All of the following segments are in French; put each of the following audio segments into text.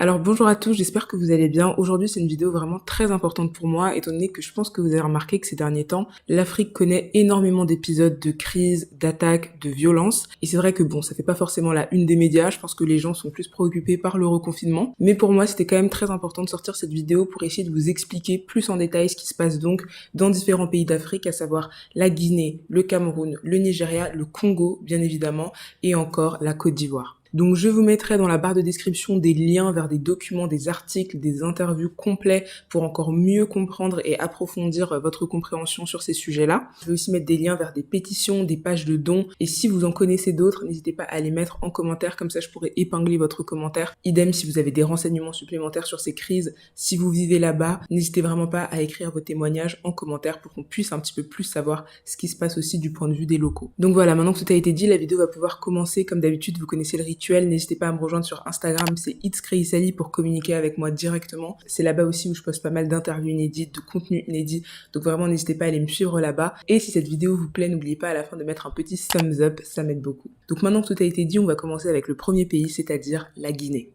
Alors bonjour à tous, j'espère que vous allez bien. Aujourd'hui c'est une vidéo vraiment très importante pour moi, étant donné que je pense que vous avez remarqué que ces derniers temps, l'Afrique connaît énormément d'épisodes de crise, d'attaques, de violences. Et c'est vrai que bon, ça fait pas forcément la une des médias, je pense que les gens sont plus préoccupés par le reconfinement. Mais pour moi c'était quand même très important de sortir cette vidéo pour essayer de vous expliquer plus en détail ce qui se passe donc dans différents pays d'Afrique, à savoir la Guinée, le Cameroun, le Nigeria, le Congo bien évidemment, et encore la Côte d'Ivoire. Donc je vous mettrai dans la barre de description des liens vers des documents, des articles, des interviews complets pour encore mieux comprendre et approfondir votre compréhension sur ces sujets-là. Je vais aussi mettre des liens vers des pétitions, des pages de dons, et si vous en connaissez d'autres, n'hésitez pas à les mettre en commentaire, comme ça je pourrai épingler votre commentaire. Idem si vous avez des renseignements supplémentaires sur ces crises, si vous vivez là-bas, n'hésitez vraiment pas à écrire vos témoignages en commentaire pour qu'on puisse un petit peu plus savoir ce qui se passe aussi du point de vue des locaux. Donc voilà, maintenant que tout a été dit, la vidéo va pouvoir commencer. Comme d'habitude, vous connaissez le rituel. N'hésitez pas à me rejoindre sur Instagram, c'est itscreisali pour communiquer avec moi directement. C'est là-bas aussi où je poste pas mal d'interviews inédites, de contenus inédits, donc vraiment n'hésitez pas à aller me suivre là-bas. Et si cette vidéo vous plaît, n'oubliez pas à la fin de mettre un petit thumbs up, ça m'aide beaucoup. Donc maintenant que tout a été dit, on va commencer avec le premier pays, c'est-à-dire la Guinée.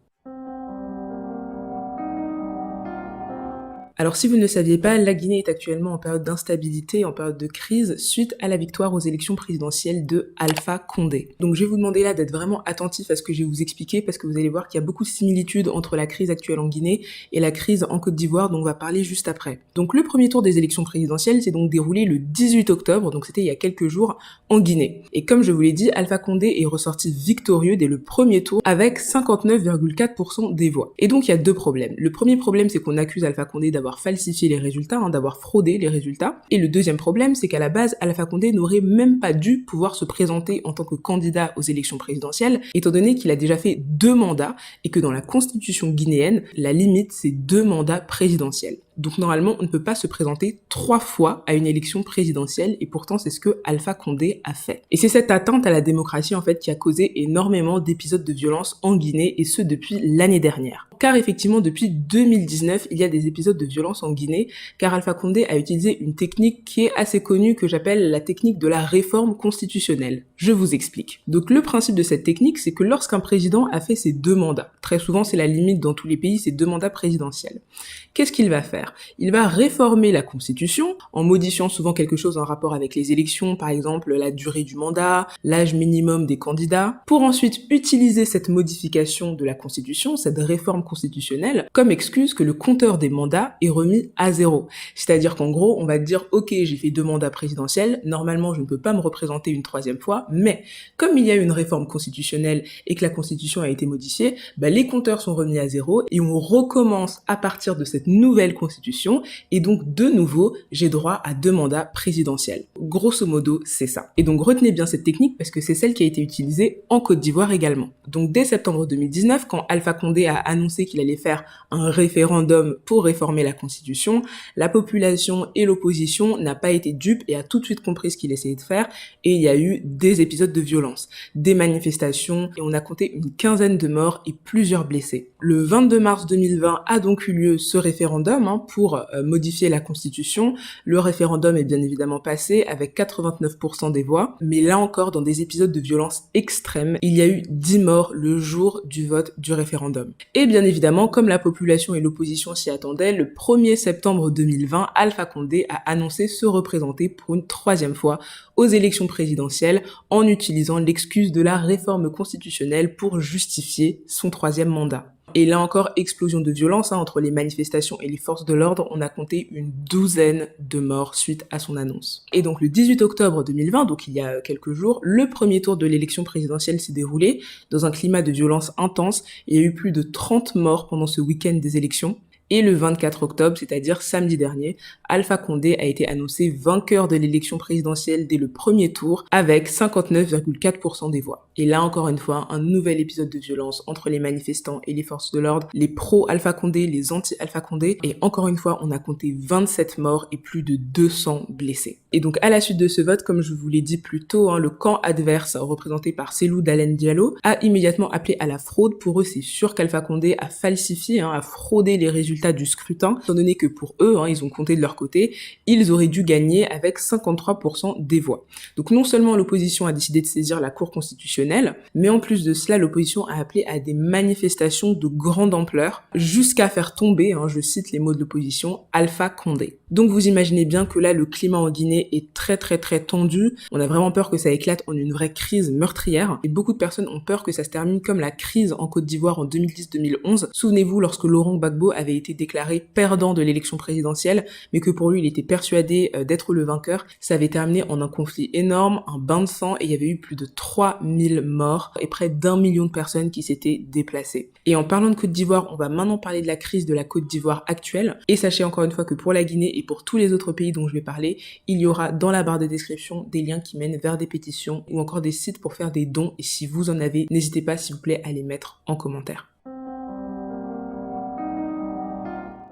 Alors si vous ne le saviez pas, la Guinée est actuellement en période d'instabilité, en période de crise, suite à la victoire aux élections présidentielles de Alpha Condé. Donc je vais vous demander là d'être vraiment attentif à ce que je vais vous expliquer, parce que vous allez voir qu'il y a beaucoup de similitudes entre la crise actuelle en Guinée et la crise en Côte d'Ivoire, dont on va parler juste après. Donc le premier tour des élections présidentielles s'est donc déroulé le 18 octobre, donc c'était il y a quelques jours, en Guinée. Et comme je vous l'ai dit, Alpha Condé est ressorti victorieux dès le premier tour avec 59,4% des voix. Et donc il y a deux problèmes. Le premier problème, c'est qu'on accuse Alpha Condé d'avoir falsifié les résultats, d'avoir fraudé les résultats. Et le deuxième problème, c'est qu'à la base, Alpha Condé n'aurait même pas dû pouvoir se présenter en tant que candidat aux élections présidentielles, étant donné qu'il a déjà fait 2 mandats et que dans la constitution guinéenne, la limite, c'est 2 mandats présidentiels. Donc normalement, on ne peut pas se présenter 3 fois à une élection présidentielle, et pourtant c'est ce que Alpha Condé a fait. Et c'est cette atteinte à la démocratie en fait qui a causé énormément d'épisodes de violence en Guinée, et ce depuis l'année dernière. Car effectivement, depuis 2019, il y a des épisodes de violence en Guinée, car Alpha Condé a utilisé une technique qui est assez connue, que j'appelle la technique de la réforme constitutionnelle. Je vous explique. Donc le principe de cette technique, c'est que lorsqu'un président a fait ses 2 mandats, très souvent c'est la limite dans tous les pays, c'est 2 mandats présidentiels, qu'est-ce qu'il va faire? Il va réformer la Constitution en modifiant souvent quelque chose en rapport avec les élections, par exemple la durée du mandat, l'âge minimum des candidats, pour ensuite utiliser cette modification de la Constitution, cette réforme constitutionnelle, comme excuse que le compteur des mandats est remis à 0. C'est-à-dire qu'en gros, on va dire « Ok, j'ai fait 2 mandats présidentiels, normalement je ne peux pas me représenter une 3e fois, mais comme il y a une réforme constitutionnelle et que la Constitution a été modifiée, les compteurs sont remis à 0 et on recommence à partir de cette nouvelle Constitution, et donc de nouveau, j'ai droit à 2 mandats présidentiels. Grosso modo, c'est ça. Et donc retenez bien cette technique parce que c'est celle qui a été utilisée en Côte d'Ivoire également. Donc dès septembre 2019, quand Alpha Condé a annoncé qu'il allait faire un référendum pour réformer la Constitution, la population et l'opposition n'a pas été dupes et a tout de suite compris ce qu'il essayait de faire, et il y a eu des épisodes de violence, des manifestations, et on a compté une 15aine de morts et plusieurs blessés. Le 22 mars 2020 a donc eu lieu ce référendum pour modifier la Constitution. Le référendum est bien évidemment passé avec 89% des voix, mais là encore dans des épisodes de violence extrême, il y a eu 10 morts le jour du vote du référendum. Et bien évidemment, comme la population et l'opposition s'y attendaient, le 1er septembre 2020, Alpha Condé a annoncé se représenter pour une 3e fois aux élections présidentielles en utilisant l'excuse de la réforme constitutionnelle pour justifier son 3e mandat. Et là encore, explosion de violence entre les manifestations et les forces de l'ordre, on a compté une 12aine de morts suite à son annonce. Et donc le 18 octobre 2020, donc il y a quelques jours, le premier tour de l'élection présidentielle s'est déroulé dans un climat de violence intense. Il y a eu plus de 30 morts pendant ce week-end des élections. Et le 24 octobre, c'est-à-dire samedi dernier, Alpha Condé a été annoncé vainqueur de l'élection présidentielle dès le premier tour avec 59,4% des voix. Et là encore une fois, un nouvel épisode de violence entre les manifestants et les forces de l'ordre, les pro-Alpha Condé, les anti-Alpha Condé, et encore une fois, on a compté 27 morts et plus de 200 blessés. Et donc à la suite de ce vote, comme je vous l'ai dit plus tôt, le camp adverse, représenté par Cellou Dalein Diallo, a immédiatement appelé à la fraude. Pour eux, c'est sûr qu'Alpha Condé a falsifié, a fraudé les résultats du scrutin, étant donné que pour eux, ils ont compté de leur côté, ils auraient dû gagner avec 53% des voix. Donc non seulement l'opposition a décidé de saisir la Cour constitutionnelle, constitutionnelle. Mais en plus de cela, l'opposition a appelé à des manifestations de grande ampleur jusqu'à faire tomber, je cite les mots de l'opposition, Alpha Condé. Donc vous imaginez bien que là, le climat en Guinée est très très très tendu. On a vraiment peur que ça éclate en une vraie crise meurtrière. Et beaucoup de personnes ont peur que ça se termine comme la crise en Côte d'Ivoire en 2010-2011. Souvenez-vous, lorsque Laurent Gbagbo avait été déclaré perdant de l'élection présidentielle, mais que pour lui, il était persuadé d'être le vainqueur. Ça avait terminé en un conflit énorme, un bain de sang, et il y avait eu plus de 3000 morts et près d'1 million de personnes qui s'étaient déplacées. Et en parlant de Côte d'Ivoire, on va maintenant parler de la crise de la Côte d'Ivoire actuelle. Et sachez encore une fois que pour la Guinée et pour tous les autres pays dont je vais parler, il y aura dans la barre de description des liens qui mènent vers des pétitions ou encore des sites pour faire des dons. Et si vous en avez, n'hésitez pas s'il vous plaît à les mettre en commentaire.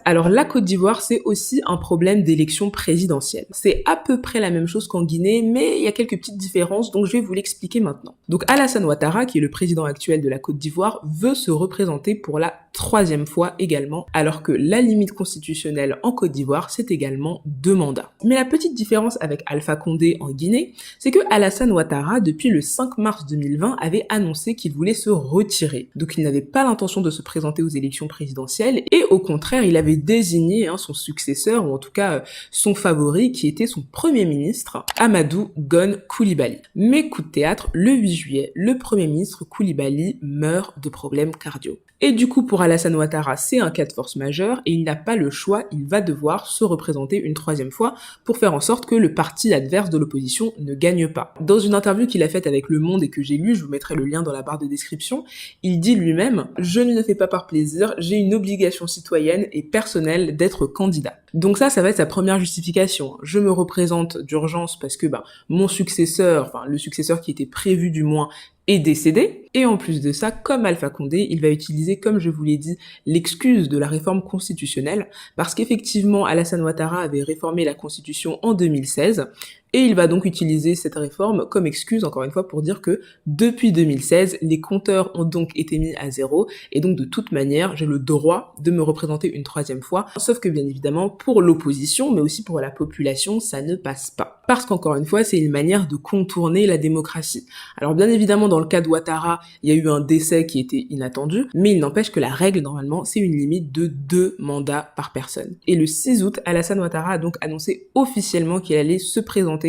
Alors la Côte d'Ivoire, c'est aussi un problème d'élection présidentielle. C'est à peu près la même chose qu'en Guinée, mais il y a quelques petites différences, donc je vais vous l'expliquer maintenant. Donc Alassane Ouattara, qui est le président actuel de la Côte d'Ivoire, veut se représenter pour la 3e fois également, alors que la limite constitutionnelle en Côte d'Ivoire, c'est également 2 mandats. Mais la petite différence avec Alpha Condé en Guinée, c'est que Alassane Ouattara, depuis le 5 mars 2020, avait annoncé qu'il voulait se retirer. Donc il n'avait pas l'intention de se présenter aux élections présidentielles, et au contraire, il avait désigné son successeur, ou en tout cas son favori, qui était son premier ministre, Amadou Gon Coulibaly. Mais coup de théâtre, le 8 juillet, le premier ministre Coulibaly meurt de problèmes cardio. Et du coup, pour Alassane Ouattara, c'est un cas de force majeure et il n'a pas le choix, il va devoir se représenter une 3e fois pour faire en sorte que le parti adverse de l'opposition ne gagne pas. Dans une interview qu'il a faite avec Le Monde et que j'ai lue, je vous mettrai le lien dans la barre de description, il dit lui-même « Je ne le fais pas par plaisir, j'ai une obligation citoyenne et personnelle d'être candidat ». Donc ça va être sa première justification. Je me représente d'urgence parce que mon successeur, le successeur qui était prévu du moins, est décédé. Et en plus de ça, comme Alpha Condé, il va utiliser, comme je vous l'ai dit, l'excuse de la réforme constitutionnelle, parce qu'effectivement, Alassane Ouattara avait réformé la Constitution en 2016, et il va donc utiliser cette réforme comme excuse, encore une fois, pour dire que depuis 2016, les compteurs ont donc été mis à 0, et donc de toute manière, j'ai le droit de me représenter une 3e fois, sauf que bien évidemment, pour l'opposition, mais aussi pour la population, ça ne passe pas. Parce qu'encore une fois, c'est une manière de contourner la démocratie. Alors bien évidemment, dans le cas de Ouattara, il y a eu un décès qui était inattendu, mais il n'empêche que la règle, normalement, c'est une limite de 2 mandats par personne. Et le 6 août, Alassane Ouattara a donc annoncé officiellement qu'il allait se présenter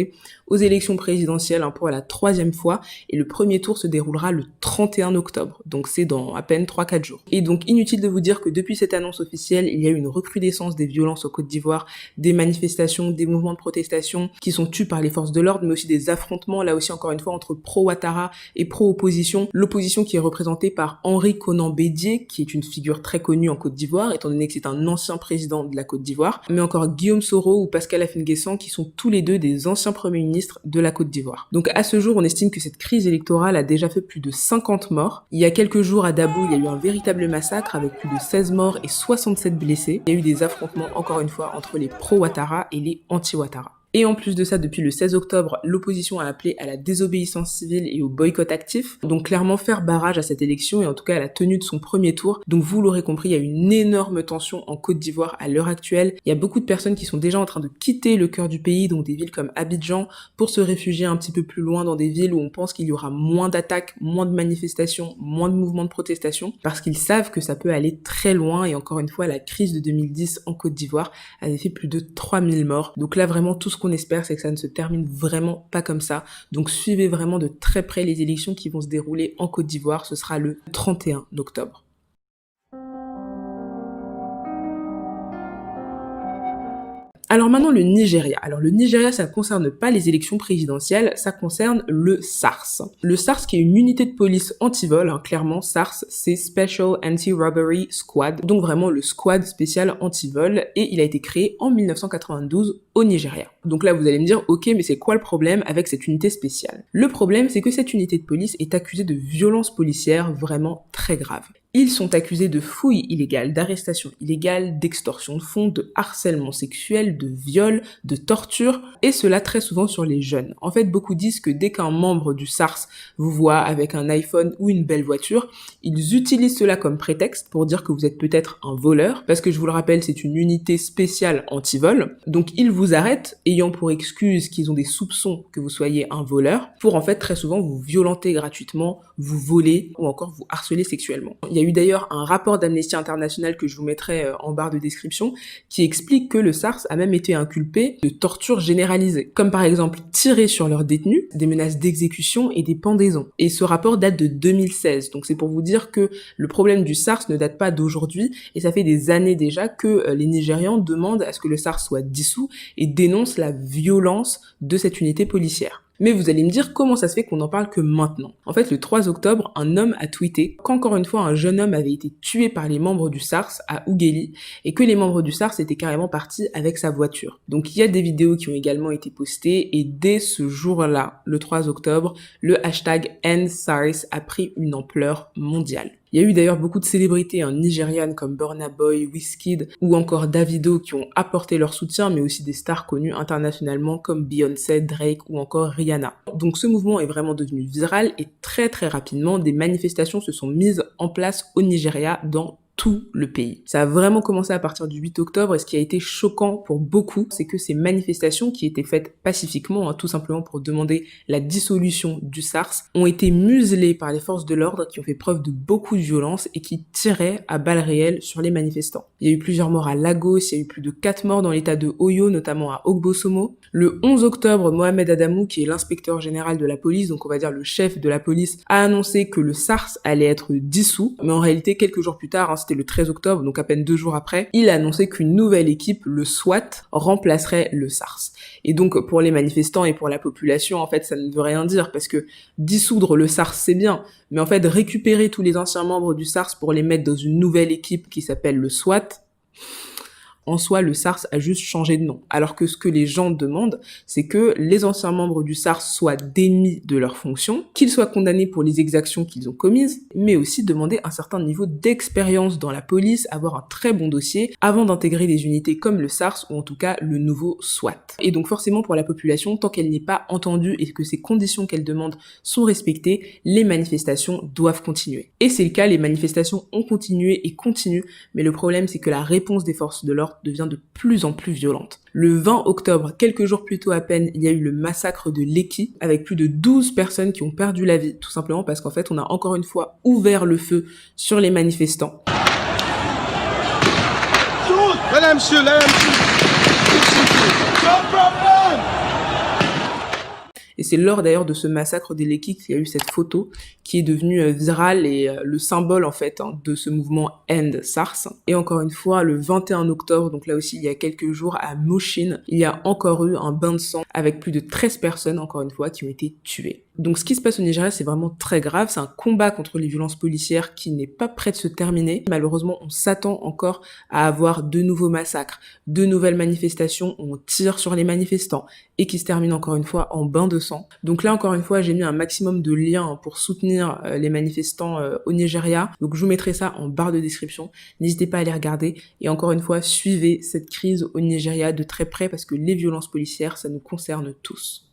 aux élections présidentielles pour la 3e fois, et le premier tour se déroulera le 31 octobre, donc c'est dans à peine 3-4 jours. Et donc inutile de vous dire que depuis cette annonce officielle, il y a eu une recrudescence des violences en Côte d'Ivoire, des manifestations, des mouvements de protestation qui sont tus par les forces de l'ordre, mais aussi des affrontements, là aussi encore une fois, entre pro-Ouattara et pro-opposition. L'opposition qui est représentée par Henri Konan Bédié, qui est une figure très connue en Côte d'Ivoire, étant donné que c'est un ancien président de la Côte d'Ivoire, mais encore Guillaume Soro ou Pascal Affinguessan, qui sont tous les deux des anciens premiers ministres de la Côte d'Ivoire. Donc à ce jour, on estime que cette crise électorale a déjà fait plus de 50 morts. Il y a quelques jours à Dabo, il y a eu un véritable massacre avec plus de 16 morts et 67 blessés. Il y a eu des affrontements, encore une fois, entre les pro-Ouattara et les anti-Ouattara. Et en plus de ça, depuis le 16 octobre, l'opposition a appelé à la désobéissance civile et au boycott actif. Donc clairement faire barrage à cette élection et en tout cas à la tenue de son premier tour. Donc vous l'aurez compris, il y a une énorme tension en Côte d'Ivoire à l'heure actuelle. Il y a beaucoup de personnes qui sont déjà en train de quitter le cœur du pays, donc des villes comme Abidjan, pour se réfugier un petit peu plus loin dans des villes où on pense qu'il y aura moins d'attaques, moins de manifestations, moins de mouvements de protestation, parce qu'ils savent que ça peut aller très loin. Et encore une fois, la crise de 2010 en Côte d'Ivoire avait fait plus de 3000 morts. Donc là vraiment tout ce qu'on espère, c'est que ça ne se termine vraiment pas comme ça. Donc suivez vraiment de très près les élections qui vont se dérouler en Côte d'Ivoire. Ce sera le 31 octobre. Alors maintenant le Nigeria. Alors le Nigeria, ça ne concerne pas les élections présidentielles, ça concerne le SARS. Le SARS qui est une unité de police anti-vol, clairement SARS c'est Special Anti-Robbery Squad, donc vraiment le squad spécial anti-vol, et il a été créé en 1992 au Nigeria. Donc là vous allez me dire, ok mais c'est quoi le problème avec cette unité spéciale? Le problème c'est que cette unité de police est accusée de violences policières vraiment très graves. Ils sont accusés de fouilles illégales, d'arrestations illégales, d'extorsion de fonds, de harcèlement sexuel, de viol, de torture, et cela très souvent sur les jeunes. En fait, beaucoup disent que dès qu'un membre du SARS vous voit avec un iPhone ou une belle voiture, ils utilisent cela comme prétexte pour dire que vous êtes peut-être un voleur, parce que je vous le rappelle, c'est une unité spéciale anti-vol. Donc ils vous arrêtent, ayant pour excuse qu'ils ont des soupçons que vous soyez un voleur, pour en fait très souvent vous violenter gratuitement, vous voler ou encore vous harceler sexuellement. Il y a eu d'ailleurs un rapport d'Amnesty International que je vous mettrai en barre de description qui explique que le SARS a même été inculpé de torture généralisée, comme par exemple tirer sur leurs détenus, des menaces d'exécution et des pendaisons. Et ce rapport date de 2016, donc c'est pour vous dire que le problème du SARS ne date pas d'aujourd'hui et ça fait des années déjà que les Nigérians demandent à ce que le SARS soit dissous et dénoncent la violence de cette unité policière. Mais vous allez me dire comment ça se fait qu'on en parle que maintenant. En fait, le 3 octobre, un homme a tweeté qu'encore une fois, un jeune homme avait été tué par les membres du SARS à Ouguéli et que les membres du SARS étaient carrément partis avec sa voiture. Donc il y a des vidéos qui ont également été postées et dès ce jour-là, le 3 octobre, le hashtag #EndSARS a pris une ampleur mondiale. Il y a eu d'ailleurs beaucoup de célébrités nigérianes comme Burna Boy, Wizkid ou encore Davido qui ont apporté leur soutien, mais aussi des stars connues internationalement comme Beyoncé, Drake ou encore Rihanna. Donc ce mouvement est vraiment devenu viral et très rapidement, des manifestations se sont mises en place au Nigeria dans tout le pays. Ça a vraiment commencé à partir du 8 octobre et ce qui a été choquant pour beaucoup, c'est que ces manifestations qui étaient faites pacifiquement, tout simplement pour demander la dissolution du SARS, ont été muselées par les forces de l'ordre qui ont fait preuve de beaucoup de violence et qui tiraient à balles réelles sur les manifestants. Il y a eu plusieurs morts à Lagos, il y a eu plus de 4 morts dans l'état de Oyo, notamment à Ogbosomo. Le 11 octobre, Mohamed Adamou, qui est l'inspecteur général de la police, donc on va dire le chef de la police, a annoncé que le SARS allait être dissous, mais en réalité, quelques jours plus tard, c'était le 13 octobre, donc à peine 2 jours après, il a annoncé qu'une nouvelle équipe, le SWAT, remplacerait le SARS. Et donc, pour les manifestants et pour la population, en fait, ça ne veut rien dire, parce que dissoudre le SARS, c'est bien, mais en fait, récupérer tous les anciens membres du SARS pour les mettre dans une nouvelle équipe qui s'appelle le SWAT, en soi, le SARS a juste changé de nom. Alors que ce que les gens demandent, c'est que les anciens membres du SARS soient démis de leurs fonctions, qu'ils soient condamnés pour les exactions qu'ils ont commises, mais aussi demander un certain niveau d'expérience dans la police, avoir un très bon dossier, avant d'intégrer des unités comme le SARS, ou en tout cas le nouveau SWAT. Et donc forcément pour la population, tant qu'elle n'est pas entendue et que ces conditions qu'elle demande sont respectées, les manifestations doivent continuer. Et c'est le cas, les manifestations ont continué et continuent, mais le problème c'est que la réponse des forces de l'ordre devient de plus en plus violente. Le 20 octobre, quelques jours plus tôt à peine, il y a eu le massacre de Lekki, avec plus de 12 personnes qui ont perdu la vie, tout simplement parce qu'en fait, on a encore une fois ouvert le feu sur les manifestants. Madame, monsieur, Et c'est lors d'ailleurs de ce massacre des Lekki qu'il y a eu cette photo qui est devenue virale et le symbole en fait de ce mouvement End SARS. Et encore une fois, le 21 octobre, donc là aussi il y a quelques jours à Moshin, il y a encore eu un bain de sang avec plus de 13 personnes encore une fois qui ont été tuées. Donc ce qui se passe au Nigeria, c'est vraiment très grave, c'est un combat contre les violences policières qui n'est pas prêt de se terminer. Malheureusement, on s'attend encore à avoir de nouveaux massacres, de nouvelles manifestations où on tire sur les manifestants et qui se terminent encore une fois en bain de sang. Donc là encore une fois, j'ai mis un maximum de liens pour soutenir les manifestants au Nigeria. Donc je vous mettrai ça en barre de description. N'hésitez pas à les regarder et encore une fois, suivez cette crise au Nigeria de très près parce que les violences policières, ça nous concerne tous.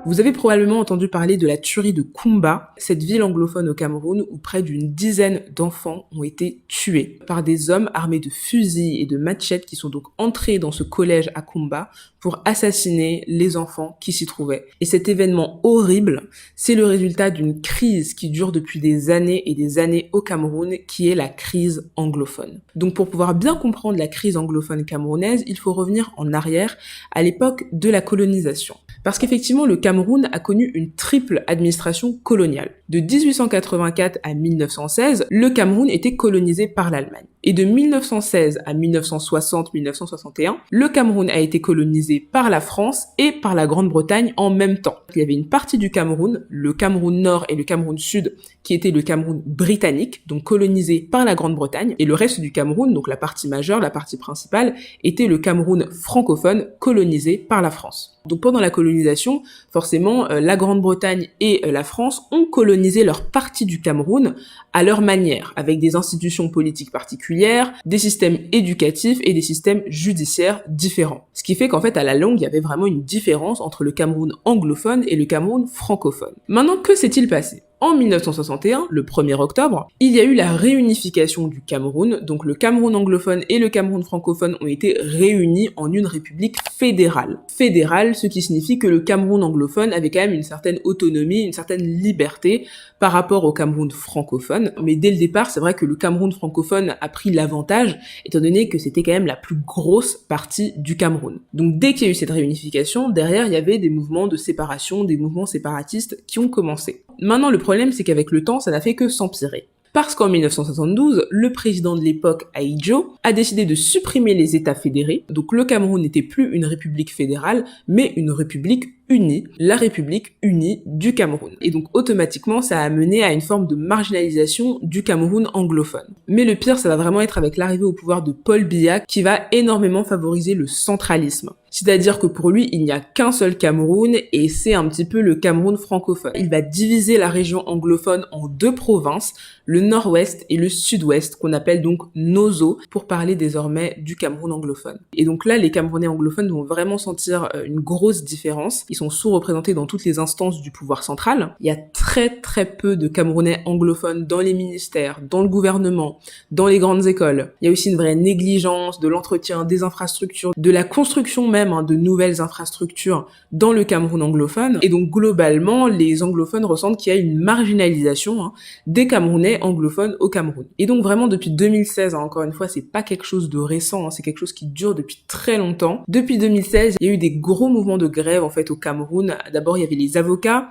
Vous avez probablement entendu parler de la tuerie de Kumba, cette ville anglophone au Cameroun où près d'une dizaine d'enfants ont été tués par des hommes armés de fusils et de machettes qui sont donc entrés dans ce collège à Kumba pour assassiner les enfants qui s'y trouvaient. Et cet événement horrible, c'est le résultat d'une crise qui dure depuis des années et des années au Cameroun, qui est la crise anglophone. Donc pour pouvoir bien comprendre la crise anglophone camerounaise, il faut revenir en arrière à l'époque de la colonisation. Parce qu'effectivement, le Cameroun a connu une triple administration coloniale. De 1884 à 1916, le Cameroun était colonisé par l'Allemagne. Et de 1916 à 1960-1961, le Cameroun a été colonisé par la France et par la Grande-Bretagne en même temps. Il y avait une partie du Cameroun, le Cameroun Nord et le Cameroun Sud, qui était le Cameroun britannique, donc colonisé par la Grande-Bretagne, et le reste du Cameroun, donc la partie majeure, la partie principale, était le Cameroun francophone, colonisé par la France. Donc pendant la colonisation, forcément, la Grande-Bretagne et la France ont colonisé coloniser leur partie du Cameroun à leur manière, avec des institutions politiques particulières, des systèmes éducatifs et des systèmes judiciaires différents. Ce qui fait qu'en fait, à la longue, il y avait vraiment une différence entre le Cameroun anglophone et le Cameroun francophone. Maintenant, que s'est-il passé ? En 1961, le 1er octobre, il y a eu la réunification du Cameroun, donc le Cameroun anglophone et le Cameroun francophone ont été réunis en une république fédérale. Fédérale, ce qui signifie que le Cameroun anglophone avait quand même une certaine autonomie, une certaine liberté par rapport au Cameroun francophone, mais dès le départ, c'est vrai que le Cameroun francophone a pris l'avantage, étant donné que c'était quand même la plus grosse partie du Cameroun. Donc dès qu'il y a eu cette réunification, derrière, il y avait des mouvements de séparation, des mouvements séparatistes qui ont commencé. Maintenant, le problème, c'est qu'avec le temps, ça n'a fait que s'empirer. Parce qu'en 1972, le président de l'époque, Ahidjo, a décidé de supprimer les États fédérés. Donc le Cameroun n'était plus une république fédérale, mais une république unie, la République unie du Cameroun. Et donc automatiquement, ça a mené à une forme de marginalisation du Cameroun anglophone. Mais le pire, ça va vraiment être avec l'arrivée au pouvoir de Paul Biya, qui va énormément favoriser le centralisme. C'est-à-dire que pour lui, il n'y a qu'un seul Cameroun et c'est un petit peu le Cameroun francophone. Il va diviser la région anglophone en deux provinces, le nord-ouest et le sud-ouest, qu'on appelle donc Nozo, pour parler désormais du Cameroun anglophone. Et donc là, les Camerounais anglophones vont vraiment sentir une grosse différence. Ils sont sous-représentés dans toutes les instances du pouvoir central. Il y a très peu de Camerounais anglophones dans les ministères, dans le gouvernement, dans les grandes écoles. Il y a aussi une vraie négligence de l'entretien des infrastructures, de la construction même de nouvelles infrastructures dans le Cameroun anglophone. Et donc globalement, les anglophones ressentent qu'il y a une marginalisation des Camerounais anglophones au Cameroun. Et donc vraiment depuis 2016, encore une fois, c'est pas quelque chose de récent, c'est quelque chose qui dure depuis très longtemps. Depuis 2016, il y a eu des gros mouvements de grève en fait au Cameroun. D'abord, il y avait les avocats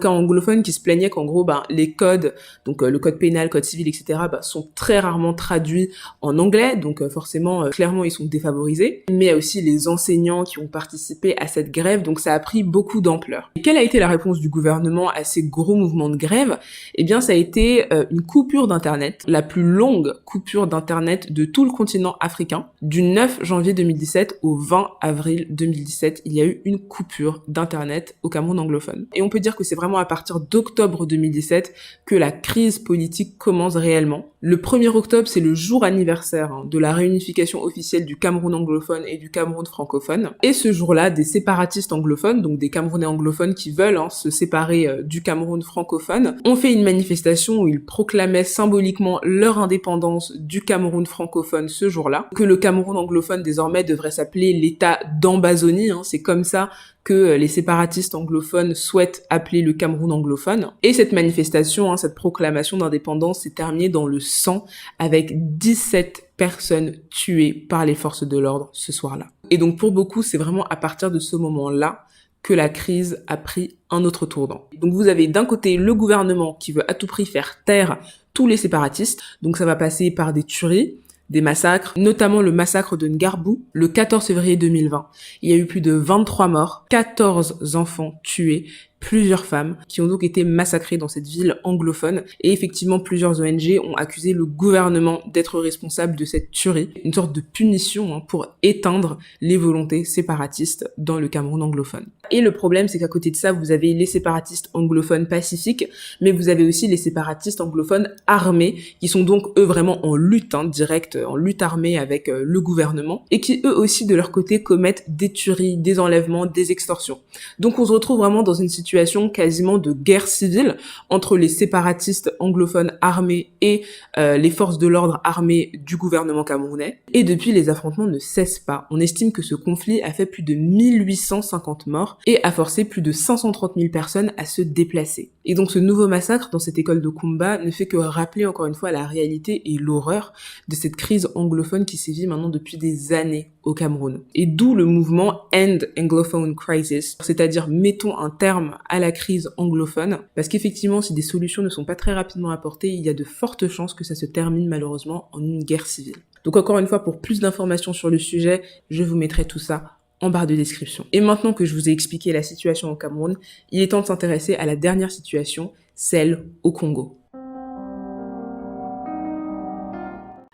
anglophones qui se plaignaient qu'en gros, les codes, donc le code pénal, code civil, etc., sont très rarement traduits en anglais, donc forcément, clairement, ils sont défavorisés. Mais il y a aussi les enseignants qui ont participé à cette grève, donc ça a pris beaucoup d'ampleur. Et quelle a été la réponse du gouvernement à ces gros mouvements de grève ? Eh bien, ça a été une coupure d'internet, la plus longue coupure d'internet de tout le continent africain. Du 9 janvier 2017 au 20 avril 2017, il y a eu une coupure d'internet au Cameroun anglophone. Et on peut dire que c'est vraiment à partir d'octobre 2017 que la crise politique commence réellement. Le 1er octobre, c'est le jour anniversaire de la réunification officielle du Cameroun anglophone et du Cameroun francophone. Et ce jour-là, des séparatistes anglophones, donc des Camerounais anglophones qui veulent se séparer du Cameroun francophone, ont fait une manifestation où ils proclamaient symboliquement leur indépendance du Cameroun francophone ce jour-là, que le Cameroun anglophone désormais devrait s'appeler l'État d'Ambazonie, c'est comme ça que les séparatistes anglophones souhaitent appeler le Cameroun anglophone. Et cette manifestation, cette proclamation d'indépendance s'est terminée dans le sang avec 17 personnes tuées par les forces de l'ordre ce soir-là. Et donc pour beaucoup, c'est vraiment à partir de ce moment-là que la crise a pris un autre tournant. Donc vous avez d'un côté le gouvernement qui veut à tout prix faire taire tous les séparatistes, donc ça va passer par des tueries, des massacres, notamment le massacre de Ngarbou, le 14 février 2020. Il y a eu plus de 23 morts, 14 enfants tués, plusieurs femmes qui ont donc été massacrées dans cette ville anglophone. Et effectivement, plusieurs ONG ont accusé le gouvernement d'être responsable de cette tuerie, une sorte de punition pour éteindre les volontés séparatistes dans le Cameroun anglophone. Et le problème, c'est qu'à côté de ça, vous avez les séparatistes anglophones pacifiques, mais vous avez aussi les séparatistes anglophones armés, qui sont donc eux vraiment en lutte directe, en lutte armée avec le gouvernement, et qui eux aussi de leur côté commettent des tueries, des enlèvements, des extorsions. Donc on se retrouve vraiment dans une situation quasiment de guerre civile entre les séparatistes anglophones armés et les forces de l'ordre armées du gouvernement camerounais. Et depuis, les affrontements ne cessent pas. On estime que ce conflit a fait plus de 1850 morts et a forcé plus de 530 000 personnes à se déplacer. Et donc ce nouveau massacre dans cette école de Kumba ne fait que rappeler encore une fois la réalité et l'horreur de cette crise anglophone qui sévit maintenant depuis des années au Cameroun. Et d'où le mouvement End Anglophone Crisis, c'est-à-dire mettons un terme à la crise anglophone, parce qu'effectivement, si des solutions ne sont pas très rapidement apportées, il y a de fortes chances que ça se termine malheureusement en une guerre civile. Donc encore une fois, pour plus d'informations sur le sujet, je vous mettrai tout ça en barre de description. Et maintenant que je vous ai expliqué la situation au Cameroun, il est temps de s'intéresser à la dernière situation, celle au Congo.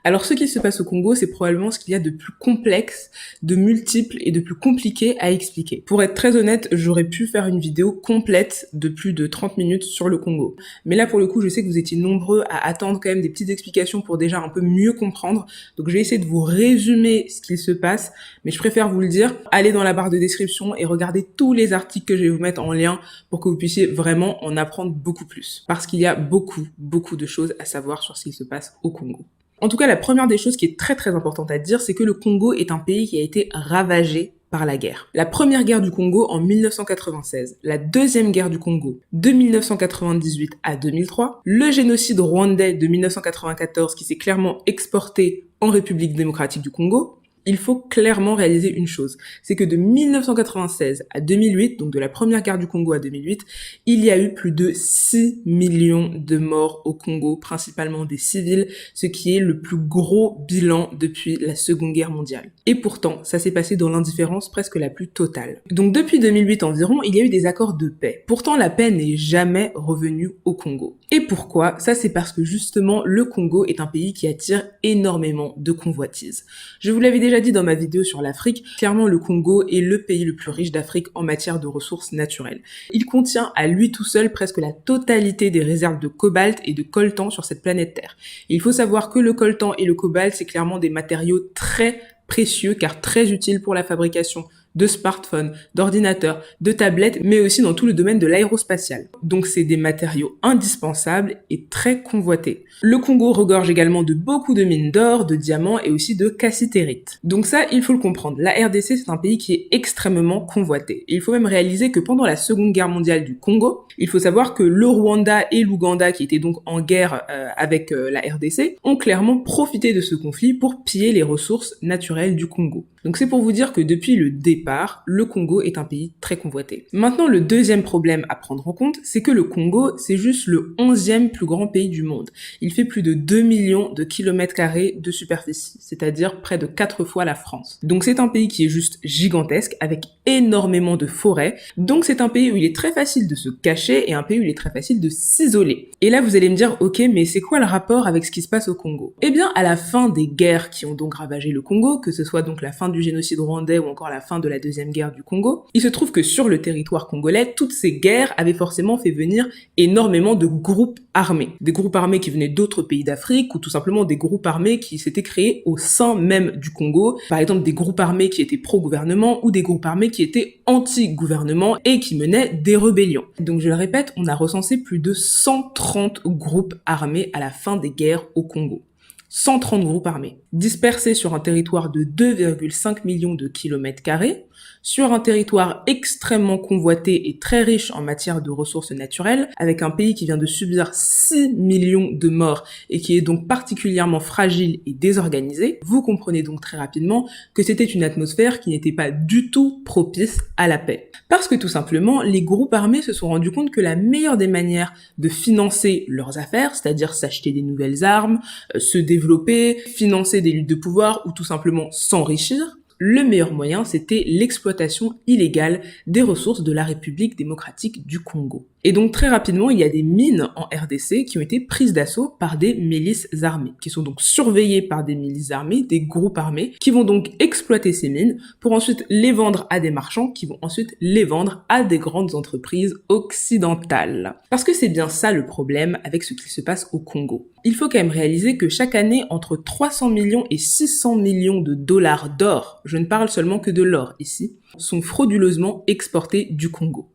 Alors ce qui se passe au Congo, c'est probablement ce qu'il y a de plus complexe, de multiple et de plus compliqué à expliquer. Pour être très honnête, j'aurais pu faire une vidéo complète de plus de 30 minutes sur le Congo. Mais là, pour le coup, je sais que vous étiez nombreux à attendre quand même des petites explications pour déjà un peu mieux comprendre. Donc je vais essayer de vous résumer ce qu'il se passe, mais je préfère vous le dire. Allez dans la barre de description et regardez tous les articles que je vais vous mettre en lien pour que vous puissiez vraiment en apprendre beaucoup plus. Parce qu'il y a beaucoup de choses à savoir sur ce qui se passe au Congo. En tout cas, la première des choses qui est très importante à dire, c'est que le Congo est un pays qui a été ravagé par la guerre. La première guerre du Congo en 1996, la deuxième guerre du Congo de 1998 à 2003, le génocide rwandais de 1994 qui s'est clairement exporté en République démocratique du Congo. Il faut clairement réaliser une chose, c'est que de 1996 à 2008, donc de la première guerre du Congo à 2008, il y a eu plus de 6 millions de morts au Congo, principalement des civils, ce qui est le plus gros bilan depuis la Seconde Guerre mondiale. Et pourtant, ça s'est passé dans l'indifférence presque la plus totale. Donc depuis 2008 environ, il y a eu des accords de paix. Pourtant, la paix n'est jamais revenue au Congo. Et pourquoi? Ça, c'est parce que justement, le Congo est un pays qui attire énormément de convoitises. Je vous l'avais déjà dit dans ma vidéo sur l'Afrique, clairement le Congo est le pays le plus riche d'Afrique en matière de ressources naturelles. Il contient à lui tout seul presque la totalité des réserves de cobalt et de coltan sur cette planète Terre. Et il faut savoir que le coltan et le cobalt, c'est clairement des matériaux très précieux car très utiles pour la fabrication de smartphones, d'ordinateurs, de tablettes, mais aussi dans tout le domaine de l'aérospatial. Donc c'est des matériaux indispensables et très convoités. Le Congo regorge également de beaucoup de mines d'or, de diamants et aussi de cassitérite. Donc ça, il faut le comprendre. La RDC, c'est un pays qui est extrêmement convoité. Et il faut même réaliser que pendant la Seconde Guerre mondiale du Congo, il faut savoir que le Rwanda et l'Ouganda, qui étaient donc en guerre avec la RDC, ont clairement profité de ce conflit pour piller les ressources naturelles du Congo. Donc c'est pour vous dire que depuis le départ, le Congo est un pays très convoité. Maintenant, le deuxième problème à prendre en compte, c'est que le Congo, c'est juste le 11e plus grand pays du monde. Il fait plus de 2 millions de kilomètres carrés de superficie, c'est-à-dire près de 4 fois la France. Donc c'est un pays qui est juste gigantesque, avec énormément de forêts. Donc c'est un pays où il est très facile de se cacher et un pays où il est très facile de s'isoler. Et là, vous allez me dire, ok, mais c'est quoi le rapport avec ce qui se passe au Congo? Eh bien, à la fin des guerres qui ont donc ravagé le Congo, que ce soit donc la fin du génocide rwandais ou encore la fin de la deuxième guerre du Congo, il se trouve que sur le territoire congolais, toutes ces guerres avaient forcément fait venir énormément de groupes armés. Des groupes armés qui venaient d'autres pays d'Afrique ou tout simplement des groupes armés qui s'étaient créés au sein même du Congo. Par exemple, des groupes armés qui étaient pro-gouvernement ou des groupes armés qui étaient anti-gouvernement et qui menaient des rébellions. Donc je le répète, on a recensé plus de 130 groupes armés à la fin des guerres au Congo. 130 groupes armés, dispersés sur un territoire de 2,5 millions de kilomètres carrés, sur un territoire extrêmement convoité et très riche en matière de ressources naturelles, avec un pays qui vient de subir 6 millions de morts et qui est donc particulièrement fragile et désorganisé, vous comprenez donc très rapidement que c'était une atmosphère qui n'était pas du tout propice à la paix. Parce que tout simplement, les groupes armés se sont rendus compte que la meilleure des manières de financer leurs affaires, c'est-à-dire s'acheter des nouvelles armes, se développer, financer des luttes de pouvoir ou tout simplement s'enrichir, le meilleur moyen, c'était l'exploitation illégale des ressources de la République démocratique du Congo. Et donc très rapidement, il y a des mines en RDC qui ont été prises d'assaut par des milices armées, qui sont donc surveillées par des milices armées, des groupes armés, qui vont donc exploiter ces mines pour ensuite les vendre à des marchands, qui vont ensuite les vendre à des grandes entreprises occidentales. Parce que c'est bien ça le problème avec ce qui se passe au Congo. Il faut quand même réaliser que chaque année, entre 300 millions et 600 millions de dollars d'or, je ne parle seulement que de l'or ici, sont frauduleusement exportés du Congo.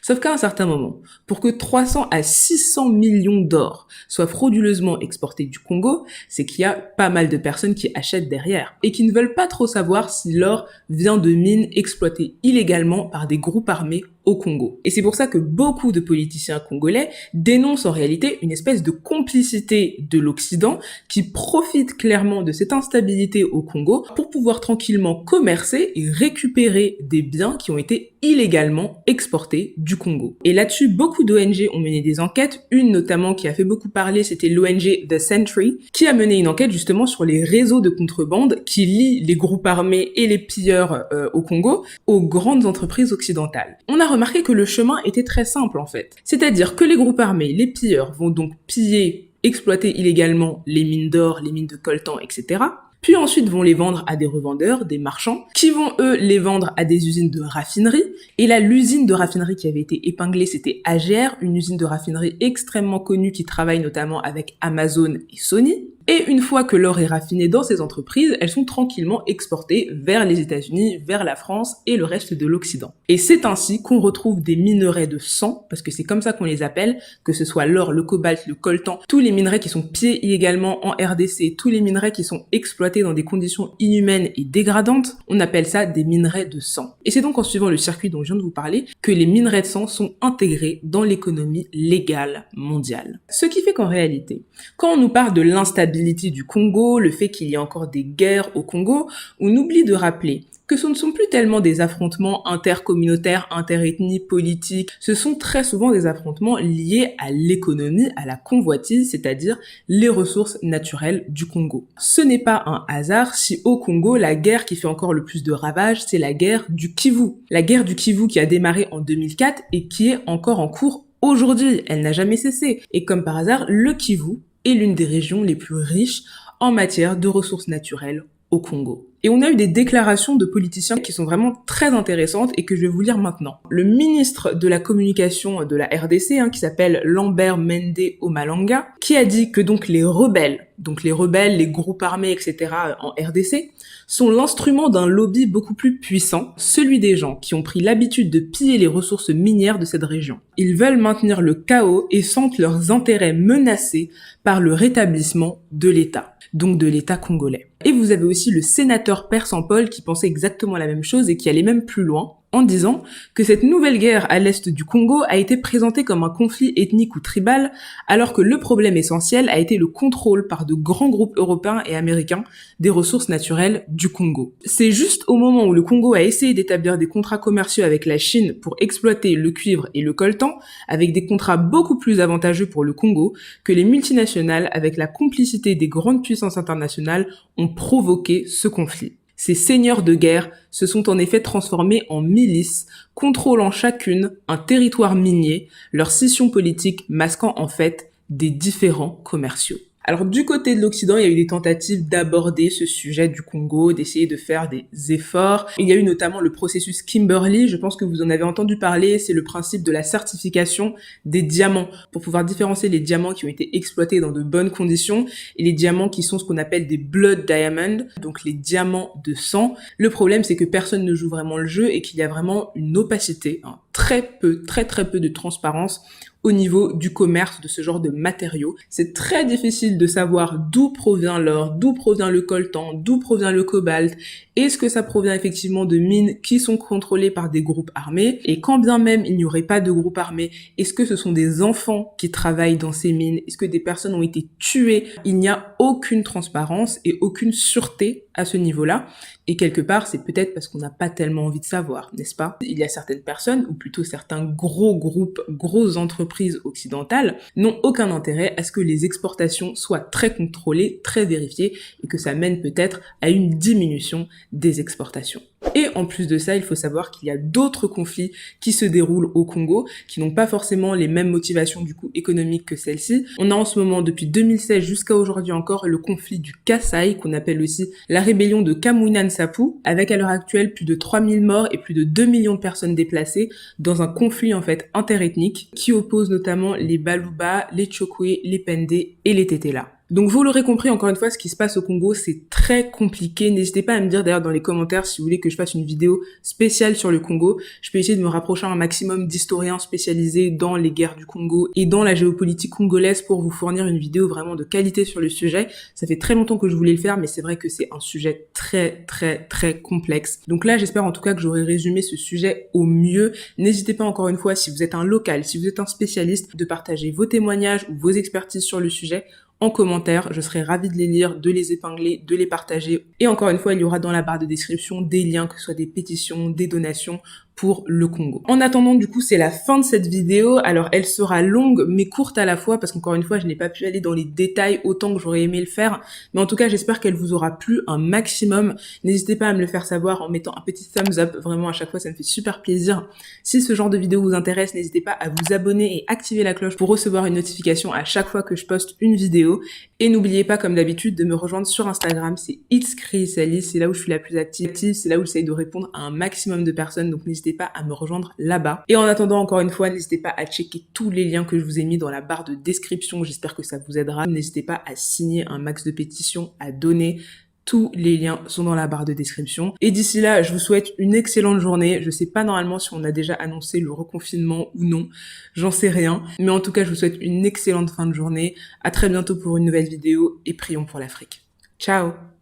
Sauf qu'à un certain moment, pour que 300 à 600 millions d'or soient frauduleusement exportés du Congo, c'est qu'il y a pas mal de personnes qui achètent derrière et qui ne veulent pas trop savoir si l'or vient de mines exploitées illégalement par des groupes armés au Congo. Et c'est pour ça que beaucoup de politiciens congolais dénoncent en réalité une espèce de complicité de l'Occident qui profite clairement de cette instabilité au Congo pour pouvoir tranquillement commercer et récupérer des biens qui ont été illégalement exportés du Congo. Et là-dessus, beaucoup d'ONG ont mené des enquêtes. Une notamment qui a fait beaucoup parler, c'était l'ONG The Sentry, qui a mené une enquête justement sur les réseaux de contrebande qui lient les groupes armés et les pilleurs au Congo aux grandes entreprises occidentales. On a remarqué que le chemin était très simple en fait. C'est-à-dire que les groupes armés, les pilleurs vont donc piller exploiter illégalement les mines d'or, les mines de coltan, etc. Puis ensuite vont les vendre à des revendeurs, des marchands, qui vont eux les vendre à des usines de raffinerie. Et là, l'usine de raffinerie qui avait été épinglée, c'était AGR, une usine de raffinerie extrêmement connue qui travaille notamment avec Amazon et Sony. Et une fois que l'or est raffiné dans ces entreprises, elles sont tranquillement exportées vers les États-Unis, vers la France et le reste de l'Occident. Et c'est ainsi qu'on retrouve des minerais de sang, parce que c'est comme ça qu'on les appelle, que ce soit l'or, le cobalt, le coltan, tous les minerais qui sont pillés illégalement en RDC, tous les minerais qui sont exploités dans des conditions inhumaines et dégradantes, on appelle ça des minerais de sang. Et c'est donc en suivant le circuit dont je viens de vous parler que les minerais de sang sont intégrés dans l'économie légale mondiale. Ce qui fait qu'en réalité, quand on nous parle de l'instabilité du Congo, le fait qu'il y ait encore des guerres au Congo, on oublie de rappeler que ce ne sont plus tellement des affrontements intercommunautaires, interethnies, politiques, ce sont très souvent des affrontements liés à l'économie, à la convoitise, c'est-à-dire les ressources naturelles du Congo. Ce n'est pas un hasard si au Congo, la guerre qui fait encore le plus de ravages, c'est la guerre du Kivu. La guerre du Kivu qui a démarré en 2004 et qui est encore en cours aujourd'hui, elle n'a jamais cessé. Et comme par hasard, le Kivu est l'une des régions les plus riches en matière de ressources naturelles au Congo. Et on a eu des déclarations de politiciens qui sont vraiment très intéressantes et que je vais vous lire maintenant. Le ministre de la communication de la RDC, qui s'appelle Lambert Mende Omalanga, qui a dit que donc les rebelles, les groupes armés, etc. en RDC, sont l'instrument d'un lobby beaucoup plus puissant, celui des gens qui ont pris l'habitude de piller les ressources minières de cette région. Ils veulent maintenir le chaos et sentent leurs intérêts menacés par le rétablissement de l'État, donc de l'État congolais. Et vous avez aussi le sénateur Père Saint-Paul qui pensait exactement la même chose et qui allait même plus loin, en disant que cette nouvelle guerre à l'est du Congo a été présentée comme un conflit ethnique ou tribal, alors que le problème essentiel a été le contrôle par de grands groupes européens et américains des ressources naturelles du Congo. C'est juste au moment où le Congo a essayé d'établir des contrats commerciaux avec la Chine pour exploiter le cuivre et le coltan, avec des contrats beaucoup plus avantageux pour le Congo, que les multinationales, avec la complicité des grandes puissances internationales, ont provoqué ce conflit. Ces seigneurs de guerre se sont en effet transformés en milices, contrôlant chacune un territoire minier, leur scission politique masquant en fait des différends commerciaux. Alors du côté de l'Occident, il y a eu des tentatives d'aborder ce sujet du Congo, d'essayer de faire des efforts. Il y a eu notamment le processus Kimberley, je pense que vous en avez entendu parler, c'est le principe de la certification des diamants, pour pouvoir différencier les diamants qui ont été exploités dans de bonnes conditions et les diamants qui sont ce qu'on appelle des blood diamonds, donc les diamants de sang. Le problème, c'est que personne ne joue vraiment le jeu et qu'il y a vraiment une opacité, très peu de transparence au niveau du commerce de ce genre de matériaux. C'est très difficile de savoir d'où provient l'or, d'où provient le coltan, d'où provient le cobalt. Est-ce que ça provient effectivement de mines qui sont contrôlées par des groupes armés? Et quand bien même il n'y aurait pas de groupe armé, est-ce que ce sont des enfants qui travaillent dans ces mines? Est-ce que des personnes ont été tuées? Il n'y a aucune transparence et aucune sûreté à ce niveau-là. Et quelque part, c'est peut-être parce qu'on n'a pas tellement envie de savoir, n'est-ce pas? Il y a certaines personnes, ou plutôt certains gros groupes, grosses entreprises occidentales, n'ont aucun intérêt à ce que les exportations soient très contrôlées, très vérifiées, et que ça mène peut-être à une diminution des exportations. Et en plus de ça, il faut savoir qu'il y a d'autres conflits qui se déroulent au Congo, qui n'ont pas forcément les mêmes motivations du coup économiques que celles-ci. On a en ce moment, depuis 2016 jusqu'à aujourd'hui encore, le conflit du Kasaï, qu'on appelle aussi la rébellion de Kamwina Nsapu, avec à l'heure actuelle plus de 3000 morts et plus de 2 millions de personnes déplacées dans un conflit en fait interethnique qui oppose notamment les Baluba, les Tchokwe, les Pende et les Tetela. Donc vous l'aurez compris, encore une fois, ce qui se passe au Congo, c'est très compliqué. N'hésitez pas à me dire d'ailleurs dans les commentaires si vous voulez que je fasse une vidéo spéciale sur le Congo. Je peux essayer de me rapprocher un maximum d'historiens spécialisés dans les guerres du Congo et dans la géopolitique congolaise pour vous fournir une vidéo vraiment de qualité sur le sujet. Ça fait très longtemps que je voulais le faire, mais c'est vrai que c'est un sujet très complexe. Donc là, j'espère en tout cas que j'aurai résumé ce sujet au mieux. N'hésitez pas encore une fois, si vous êtes un local, si vous êtes un spécialiste, de partager vos témoignages ou vos expertises sur le sujet en commentaire, je serai ravie de les lire, de les épingler, de les partager. Et encore une fois, il y aura dans la barre de description des liens, que ce soit des pétitions, des donations, pour le Congo. En attendant, du coup, c'est la fin de cette vidéo. Alors, elle sera longue, mais courte à la fois, parce qu'encore une fois, je n'ai pas pu aller dans les détails autant que j'aurais aimé le faire. Mais en tout cas, j'espère qu'elle vous aura plu un maximum. N'hésitez pas à me le faire savoir en mettant un petit thumbs up. Vraiment, à chaque fois, ça me fait super plaisir. Si ce genre de vidéo vous intéresse, n'hésitez pas à vous abonner et activer la cloche pour recevoir une notification à chaque fois que je poste une vidéo. Et n'oubliez pas, comme d'habitude, de me rejoindre sur Instagram. C'est itscreasalis. C'est là où je suis la plus active. C'est là où j'essaye de répondre à un maximum de personnes. Donc, n'hésitez pas à me rejoindre là-bas. Et en attendant, encore une fois, n'hésitez pas à checker tous les liens que je vous ai mis dans la barre de description. J'espère que ça vous aidera. N'hésitez pas à signer un max de pétitions, à donner. Tous les liens sont dans la barre de description. Et d'ici là, je vous souhaite une excellente journée. Je sais pas normalement si on a déjà annoncé le reconfinement ou non. J'en sais rien. Mais en tout cas, je vous souhaite une excellente fin de journée. À très bientôt pour une nouvelle vidéo et prions pour l'Afrique. Ciao!